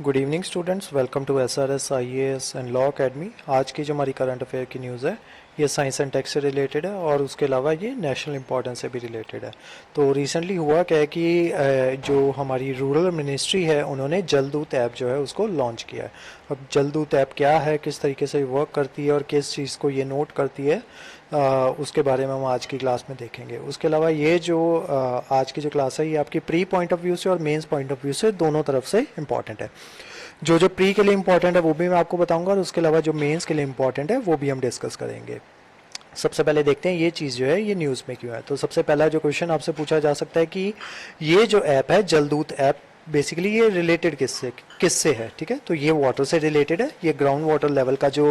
Good evening students, welcome to SRS IAS and law academy. आज की जो हमारी करंट अफेयर की न्यूज़ है ये साइंस एंड टेक से रिलेटेड है और उसके अलावा ये नेशनल इंपॉर्टेंस से भी रिलेटेड है। तो रिसेंटली हुआ क्या है कि जो हमारी रूरल मिनिस्ट्री है उन्होंने जल दूत ऐप जो है उसको लॉन्च किया है। अब जल दूत ऐप क्या है, किस तरीके से वर्क करती है और किस चीज़ को ये नोट करती है, उसके बारे में हम आज की क्लास में देखेंगे। उसके अलावा ये जो आज की जो क्लास है ये आपकी प्री पॉइंट ऑफ व्यू से और मेंस पॉइंट ऑफ व्यू से दोनों तरफ से इम्पॉर्टेंट है। जो जो प्री के लिए इम्पॉर्टेंट है वो भी मैं आपको बताऊंगा और उसके अलावा जो मेंस के लिए इम्पॉर्टेंट है वो भी हम डिस्कस करेंगे। सबसे पहले देखते हैं ये चीज़ जो है ये न्यूज़ में क्यों है। तो सबसे पहला जो क्वेश्चन आपसे पूछा जा सकता है कि ये जो ऐप है जलदूत ऐप, बेसिकली ये रिलेटेड किससे है। ठीक है, तो ये वाटर से रिलेटेड है। ये ग्राउंड वाटर लेवल का जो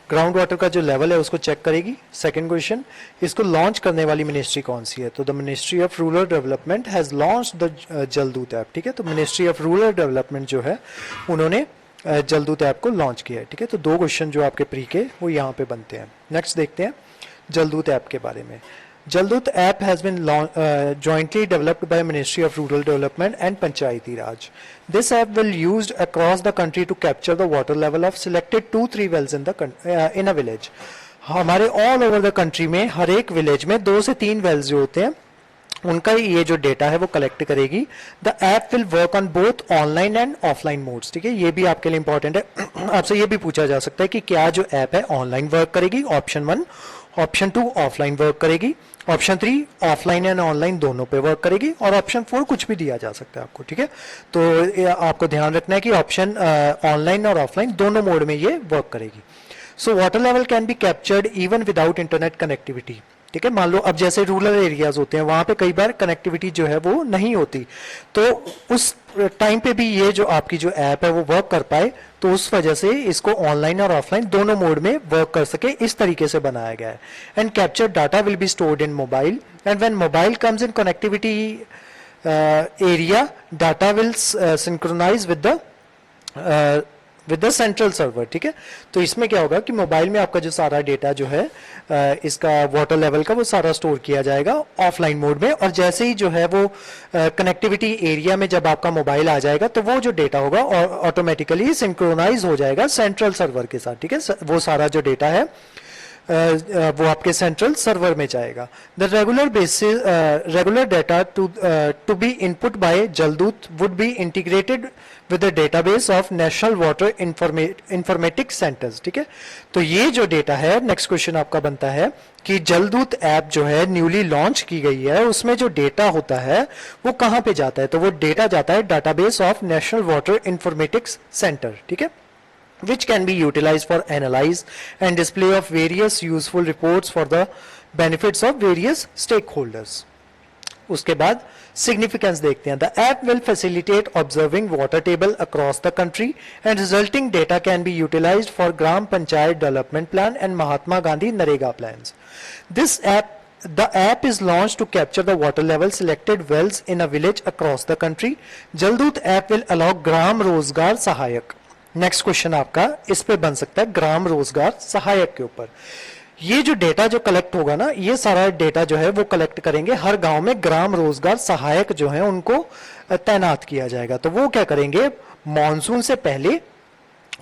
ग्राउंड वाटर का जो लेवल है उसको चेक करेगी। सेकंड क्वेश्चन, इसको लॉन्च करने वाली मिनिस्ट्री कौन सी है। तो the ministry of rural development has launch the Jaldoot app. ठीक है, तो मिनिस्ट्री ऑफ रूरल डेवलपमेंट जो है उन्होंने जलदूत ऐप को लॉन्च किया है। ठीक है, तो दो क्वेश्चन जो आपके प्री के वो यहाँ पे बनते हैं। नेक्स्ट देखते हैं जलदूत ऐप के बारे में। Jaldoot app has been jointly developed by Ministry of Rural Development and Panchayati Raj. This app will used across the country to capture the water level of selected 2-3 wells in a village. हमारे all over the country में हर एक village में 2 से 3 Wales जो होते हैं उनका ये जो डेटा है वो कलेक्ट करेगी। The app will work on both online and offline modes. ठीक है, ये भी आपके लिए इंपॉर्टेंट है। आपसे ये भी पूछा जा सकता है कि क्या जो ऐप है ऑनलाइन वर्क करेगी, ऑप्शन 1। ऑप्शन 2 ऑफलाइन वर्क करेगी। ऑप्शन 3 ऑफलाइन एंड ऑनलाइन दोनों पे वर्क करेगी और ऑप्शन 4 कुछ भी दिया जा सकता है आपको। ठीक है, तो आपको ध्यान रखना है कि ऑप्शन ऑनलाइन और ऑफलाइन दोनों मोड में ये वर्क करेगी। So water level can be captured even without internet connectivity. ठीक है, मान लो अब जैसे रूरल एरियाज होते हैं वहां पे कई बार कनेक्टिविटी जो है वो नहीं होती, तो उस टाइम पे भी ये जो आपकी जो ऐप है वो वर्क कर पाए, तो उस वजह से इसको ऑनलाइन और ऑफलाइन दोनों मोड में वर्क कर सके इस तरीके से बनाया गया है। And capture data will be stored in mobile and when mobile comes in connectivity area data will synchronise with the central server. ठीक है, तो इसमें क्या होगा कि मोबाइल में आपका जो सारा डेटा जो है इसका वाटर लेवल का वो सारा स्टोर किया जाएगा ऑफलाइन मोड में, और जैसे ही जो है वो कनेक्टिविटी एरिया में जब आपका मोबाइल आ जाएगा तो वो जो डेटा होगा ऑटोमेटिकली सिंक्रोनाइज हो जाएगा सेंट्रल सर्वर के साथ। ठीक है, वो सारा जो डेटा है वो आपके सेंट्रल सर्वर में जाएगा। The regular data to be input by Jaldoot would be integrated with the database of national water informatics centres. ठीक है, तो ये जो डेटा है, नेक्स्ट क्वेश्चन आपका बनता है कि जलदूत ऐप जो है न्यूली लॉन्च की गई है उसमें जो डेटा होता है वो कहाँ पे जाता है। तो वो डेटा जाता है database of national water informatics centre. ठीक है, which can be utilized for analyze and display of various useful reports for the benefits of various stakeholders. उसके बाद significance देखते हैं। The app will facilitate observing water table across the country and resulting data can be utilized for Gram Panchayat Development Plan and Mahatma Gandhi Narega plans. The app is launched to capture the water level selected wells in a village across the country. Jaldut app will allow Gram Rozgar Sahayak. Next question आपका इस पे बन सकता है ग्राम रोजगार सहायक के ऊपर। ये जो डेटा जो कलेक्ट होगा ना, ये सारा डेटा जो है वो कलेक्ट करेंगे हर गांव में ग्राम रोजगार सहायक जो है उनको तैनात किया जाएगा। तो वो क्या करेंगे, मॉनसून से पहले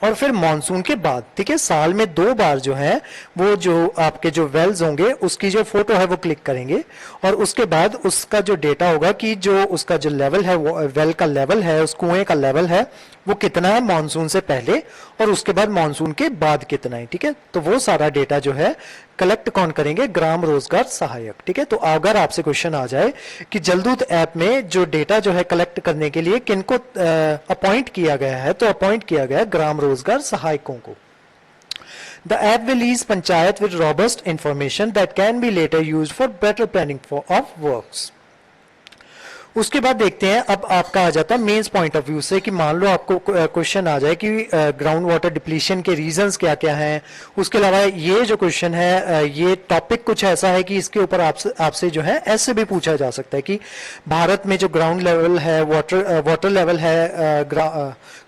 और फिर मॉनसून के बाद। ठीक है, साल में 2 बार जो है वो जो आपके जो वेल्स होंगे उसकी जो फोटो है वो क्लिक करेंगे और उसके बाद उसका जो डेटा होगा कि जो उसका जो लेवल है वो वेल का लेवल है, उस कुएं का लेवल है वो कितना है मॉनसून से पहले और उसके बाद मॉनसून के बाद कितना है। ठीक है, तो वो सारा डेटा जो है कलेक्ट कौन करेंगे, ग्राम रोजगार सहायक। ठीक है, तो अगर आपसे क्वेश्चन आ जाए कि जलदूत ऐप में जो डेटा जो है कलेक्ट करने के लिए किनको अपॉइंट किया गया है, तो अपॉइंट किया गया है ग्राम रोजगार सहायकों को। The app will leave panchayat with robust information that can be later used for better planning of works. उसके बाद देखते हैं, अब आपका आ जाता है मेंस पॉइंट ऑफ व्यू से कि मान लो आपको क्वेश्चन आ जाए कि ग्राउंड वाटर डिप्लीशन के रीजंस क्या क्या हैं। उसके अलावा ये जो क्वेश्चन है ये टॉपिक कुछ ऐसा है कि इसके ऊपर आपसे जो है ऐसे भी पूछा जा सकता है कि भारत में जो ग्राउंड लेवल है वाटर लेवल है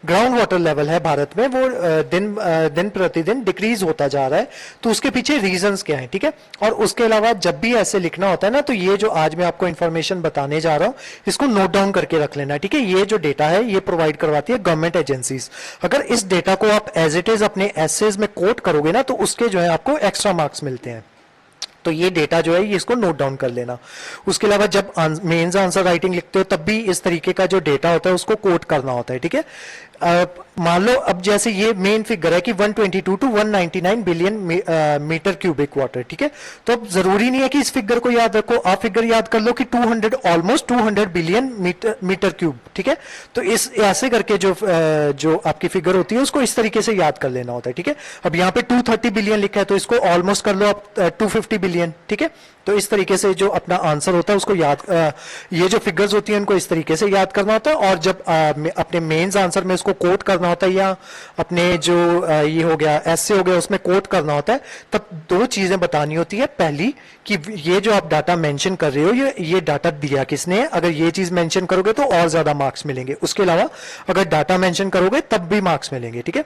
ग्राउंड वाटर लेवल है भारत में वो दिन प्रतिदिन डिक्रीज होता जा रहा है, तो उसके पीछे रीजंस क्या है। ठीक है, और उसके अलावा जब भी ऐसे लिखना होता है ना, तो ये जो आज मैं आपको इन्फॉर्मेशन बताने जा रहा हूँ इसको नोट डाउन करके रख लेना, ठीक है। ये जो डेटा है ये प्रोवाइड करवाती है गवर्नमेंट एजेंसीज। अगर इस डेटा को आप एज इट इज अपने एसेज में कोट करोगे ना, तो उसके जो है आपको एक्स्ट्रा मार्क्स मिलते हैं। तो ये डेटा जो है ये इसको नोट डाउन कर लेना। उसके अलावा जब मेंस आंसर राइटिंग लिखते हो तब भी इस तरीके का जो डेटा होता है उसको कोट करना होता है, ठीक है। मान लो अब जैसे ये मेन फिगर है कि 122 to 199 billion metre cubic water, ठीक है। तो अब जरूरी नहीं है कि इस फिगर को याद रखो, आप फिगर याद कर लो कि 200 ऑलमोस्ट 200 बिलियन मीटर क्यूब, ठीक है। तो इस ऐसे करके जो आपकी फिगर होती है उसको इस तरीके से याद कर लेना होता है, ठीक है। अब यहाँ पे 230 बिलियन लिखा है तो इसको ऑलमोस्ट कर लो आप 250 बिलियन, ठीक है। तो इस तरीके से जो अपना आंसर होता है उसको याद ये जो फिगर्स होती हैं उनको इस तरीके से याद करना होता है। और जब अपने मेंस आंसर में इसको कोट करना होता है या अपने जो ये हो गया ऐसे हो गया उसमें कोट करना होता है, तब दो चीजें बतानी होती है। पहली कि ये जो आप डाटा मेंशन कर रहे हो ये डाटा दिया किसने है, अगर ये चीज मेंशन करोगे तो और ज्यादा मार्क्स मिलेंगे। उसके अलावा अगर डाटा मेंशन करोगे तब भी मार्क्स मिलेंगे, ठीक है।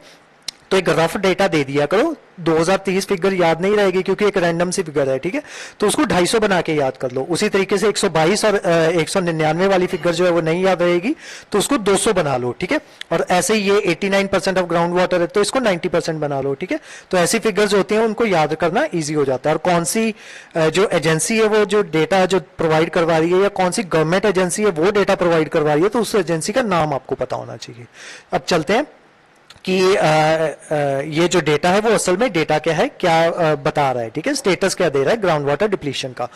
तो एक रफ डेटा दे दिया करो, 2030 फिगर याद नहीं रहेगी क्योंकि एक रैंडम सी फिगर है, ठीक है। तो उसको 250 बना के याद कर लो। उसी तरीके से 122 और 199 वाली फिगर जो है वो नहीं याद रहेगी तो उसको 200 बना लो, ठीक है। और ऐसे ही ये 89% ऑफ ग्राउंड वाटर है तो इसको 90% बना लो, ठीक है। तो ऐसी फिगर्स होती हैं उनको याद करना ईजी हो जाता है। और कौन सी जो एजेंसी है वो जो डेटा जो प्रोवाइड करवा रही है या कौन सी गवर्नमेंट एजेंसी है वो डेटा प्रोवाइड करवा रही है तो उस एजेंसी का नाम आपको पता होना चाहिए। अब चलते हैं कि ये जो डेटा है वो असल में डेटा क्या है, क्या बता रहा है, ठीक है। स्टेटस क्या दे रहा है ग्राउंड वाटर डिप्लीशन का,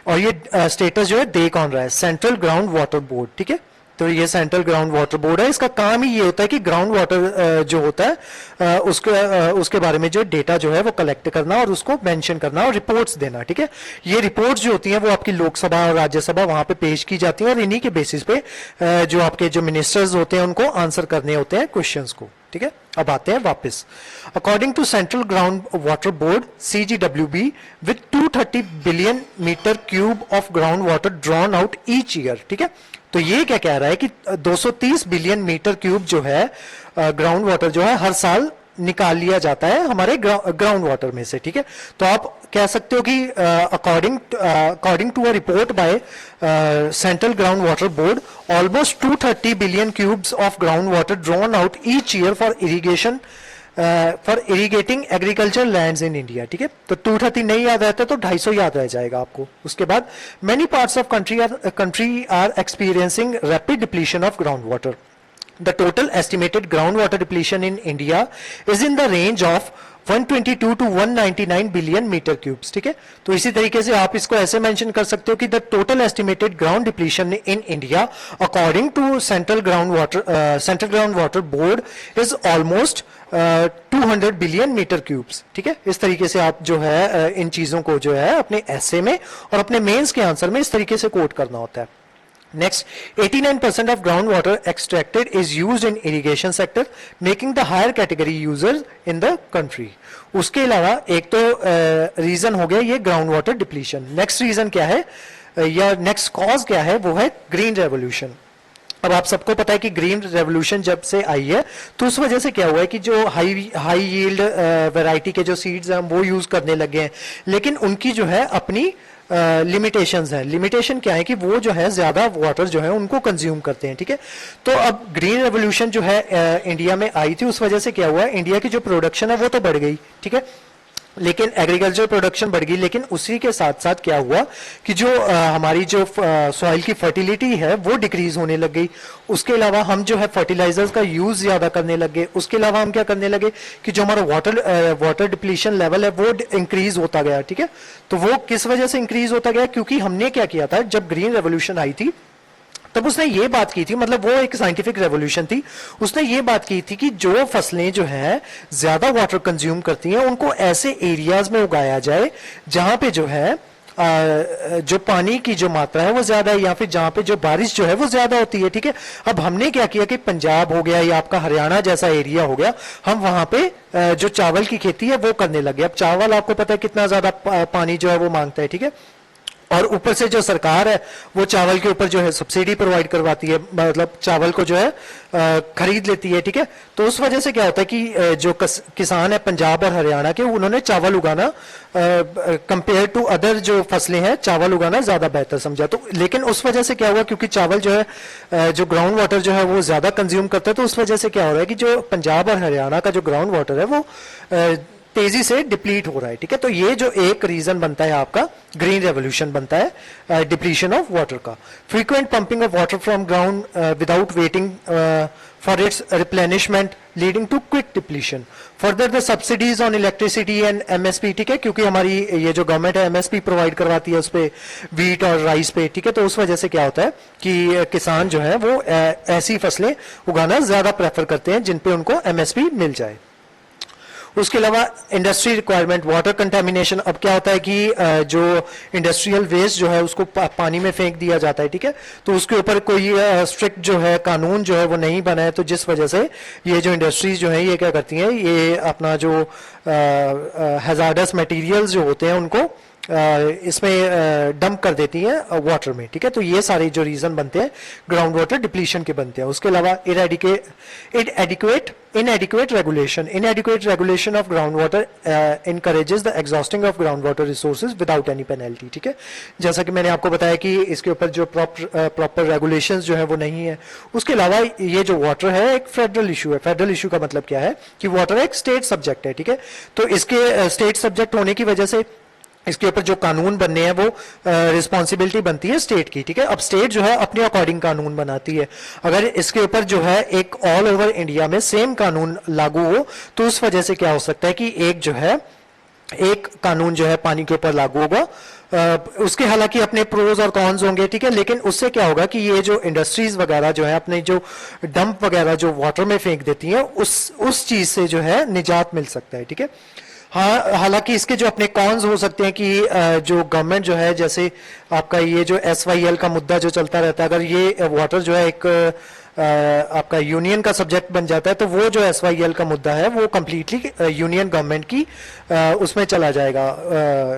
और ये स्टेटस जो है दे कौन रहा है, सेंट्रल ग्राउंड वाटर बोर्ड, ठीक है। तो ये सेंट्रल ग्राउंड वाटर बोर्ड है, इसका काम ही ये होता है कि ग्राउंड वाटर जो होता है उसके बारे में जो डेटा जो है वो कलेक्ट करना और उसको मेंशन करना और रिपोर्ट्स देना, ठीक है। ये रिपोर्ट्स जो होती हैं वो आपकी लोकसभा और राज्यसभा वहां पे पेश की जाती हैं और इन्हीं के बेसिस पे जो आपके जो मिनिस्टर्स होते हैं उनको आंसर करने होते हैं क्वेश्चंस को, ठीक है। अब आते हैं वापस। According to central ground water board CGWB with 230 billion metre cube of ground water drawn out each year, ठीक है। तो ये क्या कह रहा है कि 230 बिलियन मीटर क्यूब जो है ग्राउंड वाटर जो है हर साल निकाल लिया जाता है हमारे ग्राउंड वाटर में से, ठीक है। तो आप कह सकते हो कि according to a report by central ground water board almost 230 billion cubes of ground water drawn out each year for irrigation for irrigating agriculture lands in India, ठीक है। तो 230 नहीं याद रहता तो 250 याद रह जाएगा आपको। उसके बाद many parts of country are experiencing rapid depletion of ground water. The total estimated groundwater depletion in India is in the range of 122 to 199 billion metre cubes, ठीक है। तो इसी तरीके से आप इसको ऐसे मेंशन कर सकते हो कि the total estimated ground depletion in India according to central ground water board is almost 200 billion metre cubes, ठीक है। इस तरीके से आप जो है इन चीजों को जो है अपने ऐसे में और अपने मेंस के आंसर में इस तरीके से कोट करना होता है। Next, 89% of groundwater extracted is used in irrigation sector, making the higher category users in the country. उसके अलावा एक तो रीजन हो गया ये ground water depletion. Next reason क्या है या नेक्स्ट कॉज क्या है, वो है ग्रीन रेवोल्यूशन। अब आप सबको पता है कि ग्रीन रेवोल्यूशन जब से आई है तो उस वजह से क्या हुआ है कि जो हाई यील्ड वैरायटी के जो सीड्स हैं वो यूज करने लगे हैं, लेकिन उनकी जो है अपनी लिमिटेशंस है। लिमिटेशन क्या है कि वो जो है ज्यादा वाटर जो है उनको कंज्यूम करते हैं, ठीक है। तो अब ग्रीन रेवोल्यूशन जो है इंडिया में आई थी, उस वजह से क्या हुआ, इंडिया की जो प्रोडक्शन है वो तो बढ़ गई, ठीक है, लेकिन एग्रीकल्चर प्रोडक्शन बढ़ गई, लेकिन उसी के साथ साथ क्या हुआ कि जो हमारी जो सॉइल की फर्टिलिटी है वो डिक्रीज होने लग गई। उसके अलावा हम जो है फर्टिलाइजर्स का यूज ज्यादा करने लग गए। उसके अलावा हम क्या करने लगे कि जो हमारा वाटर डिप्लीशन लेवल है वो इंक्रीज होता गया, ठीक है। तो वो किस वजह से इंक्रीज होता गया, क्योंकि हमने क्या किया था जब ग्रीन रेवोल्यूशन आई थी तब उसने ये बात की थी, मतलब वो एक साइंटिफिक रेवोल्यूशन थी, उसने ये बात की थी कि जो फसलें जो हैं ज्यादा वाटर कंज्यूम करती हैं उनको ऐसे एरियाज में उगाया जाए जहां पे जो है जो पानी की जो मात्रा है वो ज्यादा है या फिर जहां पे जो बारिश जो है वो ज्यादा होती है, ठीक है। अब हमने क्या किया कि पंजाब हो गया या आपका हरियाणा जैसा एरिया हो गया, हम वहां पे जो चावल की खेती है वो करने लगे। अब चावल आपको पता है कितना ज्यादा पानी जो है वो मांगता है, ठीक है। और ऊपर से जो सरकार है वो चावल के ऊपर जो है सब्सिडी प्रोवाइड करवाती है, मतलब चावल को जो है खरीद लेती है, ठीक है। तो उस वजह से क्या होता है कि जो किसान है पंजाब और हरियाणा के, उन्होंने चावल उगाना कंपेयर टू अदर जो फसलें हैं, चावल उगाना ज्यादा बेहतर समझा। तो लेकिन उस वजह से क्या हुआ, क्योंकि चावल जो है जो ग्राउंड वाटर जो है वो ज्यादा कंज्यूम करता है, तो उस वजह से क्या हो रहा है कि जो पंजाब और हरियाणा का जो ग्राउंड वाटर है वो तेजी से डिप्लीट हो रहा है, ठीक है। तो ये जो एक रीजन बनता है आपका ग्रीन रेवोल्यूशन बनता है डिप्लीशन ऑफ वाटर का। Frequent pumping of water from ground without waiting for its replenishment leading to quick depletion. Further the subsidies on electricity and MSP, ठीक है, क्योंकि हमारी ये जो गवर्नमेंट है एमएसपी प्रोवाइड करवाती है उस पे वीट और राइस पे, ठीक है। तो उस वजह से क्या होता है कि किसान जो है वो ऐसी फसलें उगाना ज्यादा प्रेफर करते हैं जिन पे उनको एमएसपी मिल जाए। उसके अलावा इंडस्ट्री रिक्वायरमेंट, वाटर कंटेमिनेशन। अब क्या होता है कि जो इंडस्ट्रियल वेस्ट जो है उसको पानी में फेंक दिया जाता है, ठीक है। तो उसके ऊपर कोई स्ट्रिक्ट जो है कानून जो है वो नहीं बना है, तो जिस वजह से ये जो इंडस्ट्रीज जो है ये क्या करती हैं, ये अपना जो हैजार्डस मटेरियल्स जो होते हैं उनको इसमें डंप कर देती हैं वाटर में, ठीक है। तो ये सारे जो रीजन बनते हैं ग्राउंड वाटर डिप्लीशन के बनते हैं। उसके अलावा inadequate regulation of groundwater encourages the exhausting of groundwater resources without any penalty, ठीक है। जैसा कि मैंने आपको बताया कि इसके ऊपर जो प्रॉपर रेगुलेशंस जो है वो नहीं है। उसके अलावा ये जो वाटर है एक फेडरल इशू है। फेडरल इशू का मतलब क्या है कि वाटर एक स्टेट सब्जेक्ट है, ठीक है। तो इसके स्टेट सब्जेक्ट होने की वजह से इसके ऊपर जो कानून बनने हैं वो रिस्पॉन्सिबिलिटी बनती है स्टेट की, ठीक है। अब स्टेट जो है अपने अकॉर्डिंग कानून बनाती है। अगर इसके ऊपर जो है एक ऑल ओवर इंडिया में सेम कानून लागू हो तो उस वजह से क्या हो सकता है कि एक कानून जो है पानी के ऊपर लागू होगा। उसके हालांकि अपने प्रोज और कॉन्स होंगे, ठीक है, लेकिन उससे क्या होगा कि ये जो इंडस्ट्रीज वगैरह जो है अपने जो डंप वगैरह जो वाटर में फेंक देती हैं उस चीज से जो है निजात मिल सकता है, ठीक है। हाँ, हालांकि इसके जो अपने कॉन्स हो सकते हैं कि जो गवर्नमेंट जो है, जैसे आपका ये जो SYL का मुद्दा जो चलता रहता है, अगर ये वाटर जो है एक आपका यूनियन का सब्जेक्ट बन जाता है तो वो जो SYL का मुद्दा है वो कंप्लीटली यूनियन गवर्नमेंट की उसमें चला जाएगा,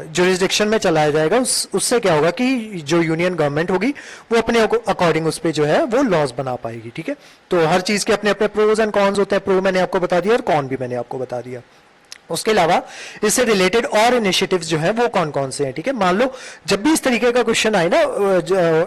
जुरिस्डिक्शन में चलाया जाएगा। उससे क्या होगा कि जो यूनियन गवर्नमेंट होगी वो अपने अकॉर्डिंग उस पर जो है वो लॉज बना पाएगी, ठीक है। तो हर चीज के अपने अपने प्रोज एंड कॉन्स होते हैं। प्रो मैंने आपको बता दिया और कॉन भी मैंने आपको बता दिया। उसके अलावा इससे रिलेटेड और इनिशिएटिव्स जो हैं वो कौन कौन से हैं, ठीक है। मान लो जब भी इस तरीके का क्वेश्चन आए ना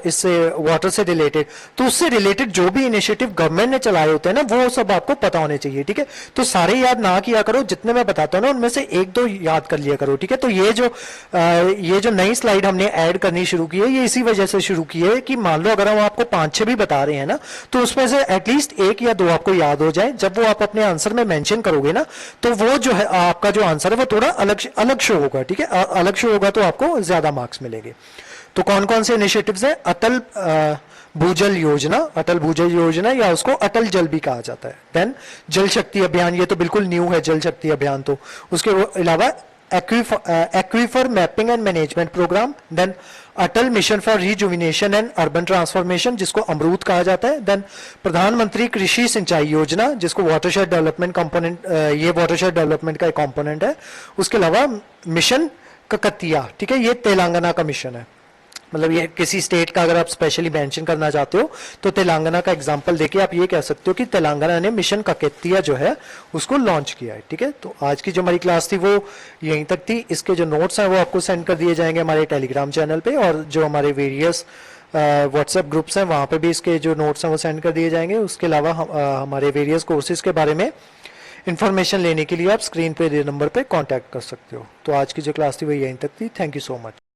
इससे वाटर से रिलेटेड, तो उससे रिलेटेड जो भी इनिशिएटिव गवर्नमेंट ने चलाए होते हैं ना वो सब आपको पता होने चाहिए, ठीक है। तो सारे याद ना किया करो, जितने मैं बताता हूँ ना उनमें से एक दो याद कर लिया करो, ठीक है। तो ये जो नई स्लाइड हमने ऐड करनी शुरू की है ये इसी वजह से शुरू की है कि मान लो अगर हम आपको 5-6 भी बता रहे हैं ना तो उसमें से एटलीस्ट 1 या 2 आपको याद हो जाए। जब वो आप अपने आंसर में मेंशन करोगे ना तो वो जो है आपका जो आंसर है वो थोड़ा अलग शो होगा, ठीक है। अलग शो होगा तो आपको ज्यादा मार्क्स मिलेंगे। तो कौन कौन से इनिशिएटिव्स हैं? अटल भूजल योजना या उसको अटल जल भी कहा जाता है। देन जल शक्ति अभियान, ये तो बिल्कुल न्यू है जल शक्ति अभियान। तो उसके अलावा aquifer mapping and management programme, then Atal mission for rejuvenation and urban transformation जिसको अमरूद कहा जाता है, देन प्रधानमंत्री कृषि सिंचाई योजना जिसको वाटरशेड डेवलपमेंट कंपोनेंट, ये वाटरशेड डेवलपमेंट का एक कंपोनेंट है। उसके अलावा मिशन ककतिया, ठीक है, ये तेलंगाना का मिशन है। मतलब ये किसी स्टेट का अगर आप स्पेशली मेंशन करना चाहते हो तो तेलंगाना का एग्जांपल देके आप ये कह सकते हो कि तेलंगाना ने मिशन ककतिया जो है उसको लॉन्च किया है, ठीक है। तो आज की जो हमारी क्लास थी वो यहीं तक थी। इसके जो नोट्स हैं वो आपको सेंड कर दिए जाएंगे हमारे टेलीग्राम चैनल पे, और जो हमारे वेरियस व्हाट्सएप ग्रुप्स हैं वहाँ पे भी इसके जो नोट्स हैं वो सेंड कर दिए जाएंगे। उसके अलावा हमारे वेरियस कोर्सेज के बारे में इन्फॉर्मेशन लेने के लिए आप स्क्रीन पे नंबर पे कॉन्टैक्ट कर सकते हो। तो आज की जो क्लास थी वो यहीं तक थी। Thank you so much.